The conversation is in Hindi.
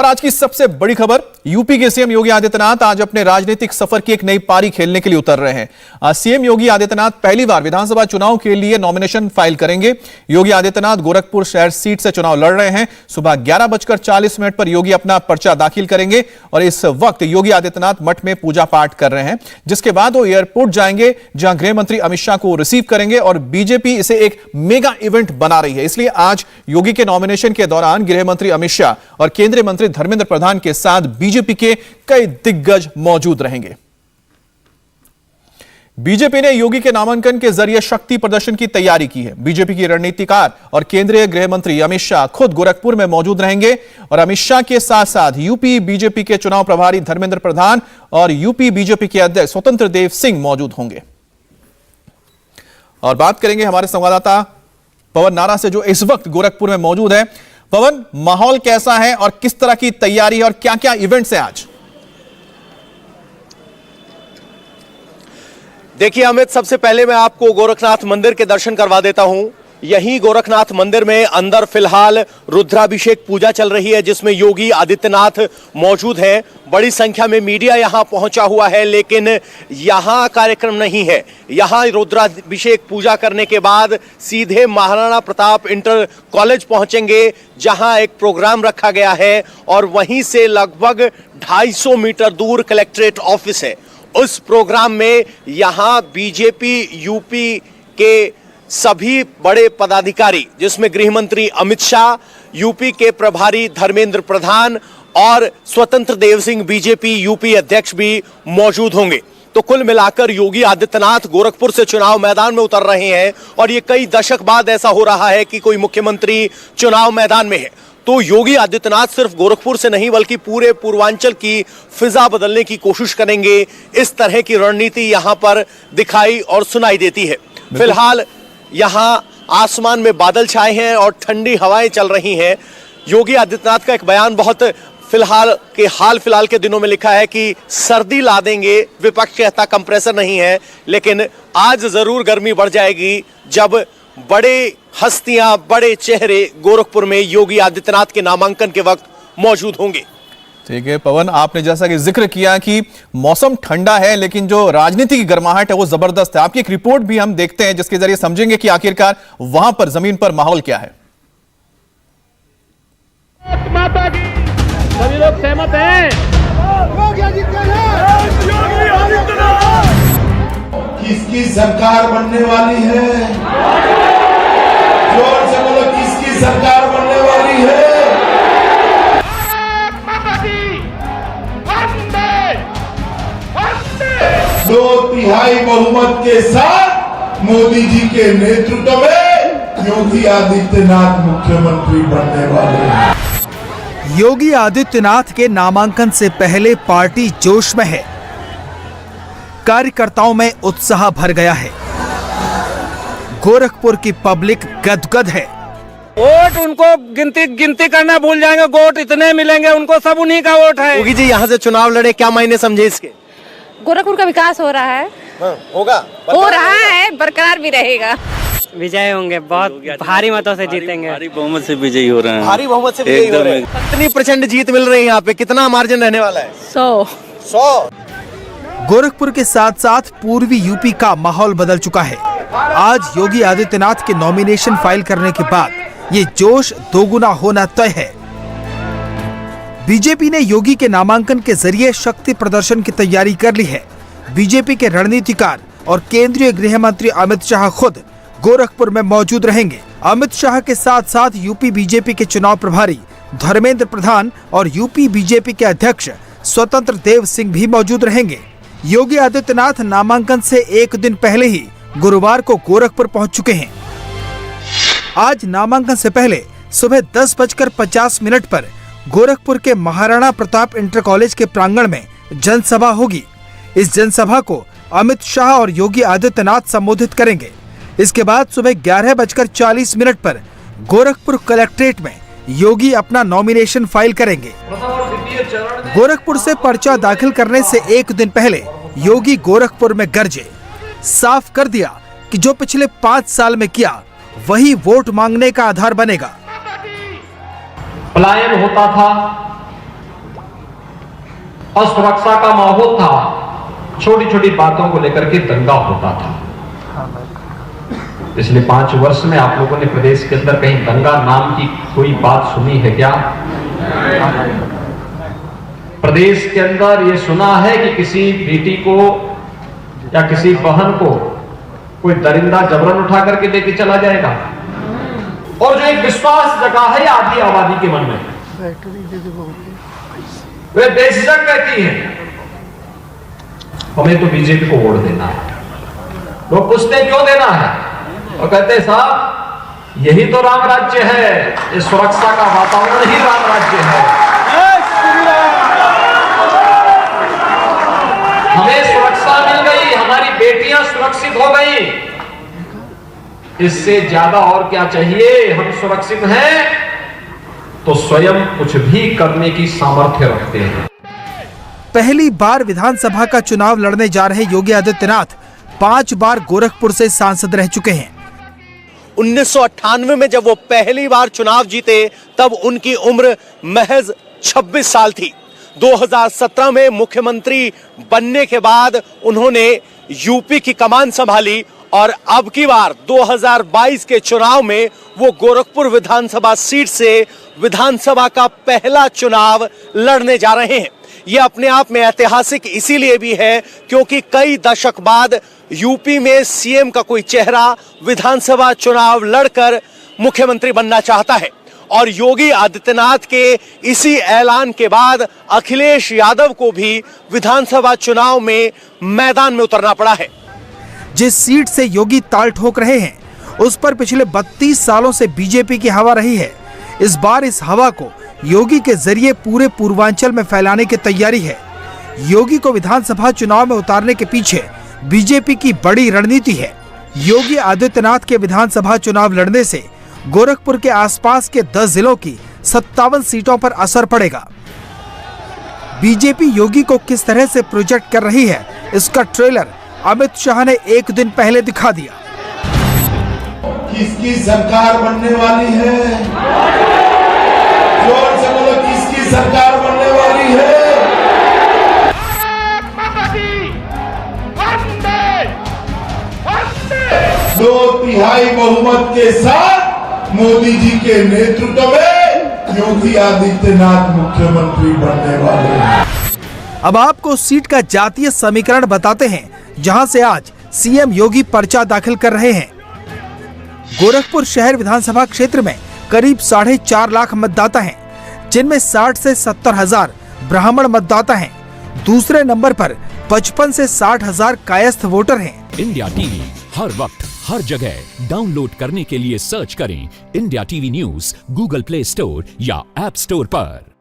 और आज की सबसे बड़ी खबर, यूपी के सीएम योगी आदित्यनाथ आज अपने राजनीतिक सफर की एक नई पारी खेलने के लिए उतर रहे हैं। आज सीएम योगी आदित्यनाथ पहली बार विधानसभा चुनाव के लिए नॉमिनेशन फाइल करेंगे। योगी आदित्यनाथ गोरखपुर शहर सीट से चुनाव लड़ रहे हैं। सुबह 11:40 पर योगी अपना पर्चा दाखिल करेंगे और इस वक्त योगी आदित्यनाथ मठ में पूजा पाठ कर रहे हैं, जिसके बाद वो एयरपोर्ट जाएंगे, जहां गृह मंत्री अमित शाह को रिसीव करेंगे और बीजेपी इसे एक मेगा इवेंट बना रही है। इसलिए आज योगी के नॉमिनेशन के दौरान गृह मंत्री अमित शाह और केंद्रीय मंत्री धर्मेंद्र प्रधान के साथ बीजेपी के कई दिग्गज मौजूद रहेंगे। बीजेपी ने योगी के नामांकन के जरिए शक्ति प्रदर्शन की तैयारी की है। बीजेपी की रणनीतिकार और केंद्रीय गृह मंत्री अमित शाह खुद गोरखपुर में मौजूद रहेंगे और अमित शाह के साथ साथ यूपी बीजेपी के चुनाव प्रभारी धर्मेंद्र प्रधान और यूपी बीजेपी के अध्यक्ष स्वतंत्र देव सिंह मौजूद होंगे। और बात करेंगे हमारे संवाददाता पवन नारा से, जो इस वक्त गोरखपुर में मौजूद है। पवन, माहौल कैसा है और किस तरह की तैयारी है और क्या क्या इवेंट्स हैं आज? देखिए अमित, सबसे पहले मैं आपको गोरखनाथ मंदिर के दर्शन करवा देता हूं। यहीं गोरखनाथ मंदिर में अंदर फिलहाल रुद्राभिषेक पूजा चल रही है, जिसमें योगी आदित्यनाथ मौजूद हैं। बड़ी संख्या में मीडिया यहां पहुंचा हुआ है, लेकिन यहां कार्यक्रम नहीं है। यहां रुद्राभिषेक पूजा करने के बाद सीधे महाराणा प्रताप इंटर कॉलेज पहुंचेंगे, जहां एक प्रोग्राम रखा गया है और वहीं से लगभग 250 मीटर दूर कलेक्ट्रेट ऑफिस है। उस प्रोग्राम में यहां बीजेपी यूपी के सभी बड़े पदाधिकारी, जिसमें गृह मंत्री अमित शाह, यूपी के प्रभारी धर्मेंद्र प्रधान और स्वतंत्र देव सिंह बीजेपी यूपी अध्यक्ष भी मौजूद होंगे। तो कुल मिलाकर योगी आदित्यनाथ गोरखपुर से चुनाव मैदान में उतर रहे हैं और ये कई दशक बाद ऐसा हो रहा है कि कोई मुख्यमंत्री चुनाव मैदान में है। तो योगी आदित्यनाथ सिर्फ गोरखपुर से नहीं बल्कि पूरे पूर्वांचल की फिजा बदलने की कोशिश करेंगे। इस तरह की रणनीति यहां पर दिखाई और सुनाई देती है। फिलहाल यहां आसमान में बादल छाए हैं और ठंडी हवाएं चल रही हैं। योगी आदित्यनाथ का एक बयान बहुत हाल फिलहाल के दिनों में लिखा है कि सर्दी ला देंगे, विपक्ष कहता कंप्रेसर नहीं है, लेकिन आज जरूर गर्मी बढ़ जाएगी जब बड़े हस्तियां, बड़े चेहरे गोरखपुर में योगी आदित्यनाथ के नामांकन के वक्त मौजूद होंगे। ठीक है पवन, आपने जैसा कि जिक्र किया कि मौसम ठंडा है, लेकिन जो राजनीति की गर्माहट है वो जबरदस्त है। आपकी एक रिपोर्ट भी हम देखते हैं, जिसके जरिए समझेंगे कि आखिरकार वहां पर जमीन पर माहौल क्या है। माता की सभी लोग सहमत हैं। किसकी सरकार बनने वाली है? जोर से बोलो, किसकी सरकार बनने वाली है? 2/3 बहुमत के साथ मोदी जी के नेतृत्व में योगी आदित्यनाथ मुख्यमंत्री बनने वाले हैं। योगी आदित्यनाथ के नामांकन से पहले पार्टी जोश में है। कार्यकर्ताओं में उत्साह भर गया है। गोरखपुर की पब्लिक गदगद है। वोट उनको गिनती करना भूल जाएंगे। वोट इतने मिलेंगे उनको, सब उन्हीं का वोट है। योगी जी यहाँ से चुनाव लड़े, क्या मायने समझे इसके? गोरखपुर का विकास हो रहा है। होगा, हो रहा है, बरकरार भी रहेगा। विजय होंगे, बहुत भारी मतों से जीतेंगे। भारी बहुमत से विजयी हो रहे हैं। भारी बहुमत से विजयी हो रहे हैं। कितनी प्रचंड जीत मिल रही है यहाँ पे? कितना मार्जिन रहने वाला है? 100। गोरखपुर के साथ साथ पूर्वी यूपी का माहौल बदल चुका है। आज योगी आदित्यनाथ के नॉमिनेशन फाइल करने के बाद ये जोश दोगुना होना तय है। बीजेपी ने योगी के नामांकन के जरिए शक्ति प्रदर्शन की तैयारी कर ली है। बीजेपी के रणनीतिकार और केंद्रीय गृह मंत्री अमित शाह खुद गोरखपुर में मौजूद रहेंगे। अमित शाह के साथ साथ यूपी बीजेपी के चुनाव प्रभारी धर्मेंद्र प्रधान और यूपी बीजेपी के अध्यक्ष स्वतंत्र देव सिंह भी मौजूद रहेंगे। योगी आदित्यनाथ नामांकन से एक दिन पहले ही गुरुवार को गोरखपुर पहुंच चुके हैं। आज नामांकन से पहले सुबह 10:50 पर गोरखपुर के महाराणा प्रताप इंटर कॉलेज के प्रांगण में जनसभा होगी। इस जनसभा को अमित शाह और योगी आदित्यनाथ संबोधित करेंगे। इसके बाद सुबह 11:40 पर गोरखपुर कलेक्ट्रेट में योगी अपना नॉमिनेशन फाइल करेंगे। गोरखपुर से पर्चा दाखिल करने से एक दिन पहले योगी गोरखपुर में गरजे, साफ कर दिया कि जो पिछले 5 साल में किया वही वोट मांगने का आधार बनेगा। पलायन होता था, और सुरक्षा का माहौल था, छोटी छोटी बातों को लेकर के दंगा होता था। पिछले 5 वर्ष में आप लोगों ने प्रदेश के अंदर कहीं दंगा नाम की कोई बात सुनी है क्या? प्रदेश के अंदर ये सुना है कि किसी बेटी को या किसी बहन को कोई दरिंदा जबरन उठा करके लेके चला जाएगा? और जो एक विश्वास जगा है आधी आबादी के मन में, वे बेझिझक कहती है हमें तो बीजेपी को वोट देना है। लोग पूछते क्यों देना है, और कहते साहब यही तो राम राज्य है, इस सुरक्षा का वातावरण ही राम राज्य है। हमें सुरक्षा मिल गई, हमारी बेटियां सुरक्षित हो गई, इससे ज्यादा और क्या चाहिए? हम सुरक्षित हैं तो स्वयं कुछ भी करने की सामर्थ्य रखते हैं। पहली बार विधानसभा का चुनाव लड़ने जा रहे योगी आदित्यनाथ 5 बार गोरखपुर से सांसद रह चुके हैं। 1998 में जब वो पहली बार चुनाव जीते तब उनकी उम्र महज 26 साल थी। 2017 में मुख्यमंत्री बनने के बाद उन्होंने यूपी की कमान संभाली और अब की बार 2022 के चुनाव में वो गोरखपुर विधानसभा सीट से विधानसभा का पहला चुनाव लड़ने जा रहे हैं। ये अपने आप में ऐतिहासिक इसीलिए भी है क्योंकि कई दशक बाद यूपी में सीएम का कोई चेहरा विधानसभा चुनाव लड़कर मुख्यमंत्री बनना चाहता है और योगी आदित्यनाथ के इसी ऐलान के बाद अखिलेश यादव को भी विधानसभा चुनाव में मैदान में उतरना पड़ा है। जिस सीट से योगी ताल ठोक रहे हैं उस पर पिछले 32 सालों से बीजेपी की हवा रही है। इस बार इस हवा को योगी के जरिए पूरे पूर्वांचल में फैलाने की तैयारी है। योगी को विधानसभा चुनाव में उतारने के पीछे बीजेपी की बड़ी रणनीति है। योगी आदित्यनाथ के विधानसभा चुनाव लड़ने से गोरखपुर के आसपास के 10 जिलों की 57 सीटों पर असर पड़ेगा। बीजेपी योगी को किस तरह से प्रोजेक्ट कर रही है, इसका ट्रेलर अमित शाह ने एक दिन पहले दिखा दिया। किसकी सरकार बनने वाली है? जोर से बोलो, किसकी सरकार बनने वाली है? 2/3 बहुमत के साथ मोदी जी के नेतृत्व में योगी आदित्यनाथ मुख्यमंत्री बनने वाले हैं। अब आपको सीट का जातीय समीकरण बताते हैं जहां से आज सीएम योगी पर्चा दाखिल कर रहे हैं। गोरखपुर शहर विधानसभा क्षेत्र में करीब 4.5 लाख मतदाता हैं, जिनमें 60 से 70 हजार ब्राह्मण मतदाता हैं। दूसरे नंबर पर 55 से 60 हजार कायस्थ वोटर हैं। इंडिया टीवी हर वक्त हर जगह डाउनलोड करने के लिए सर्च करें India TV news Google play store या ऐप स्टोर पर।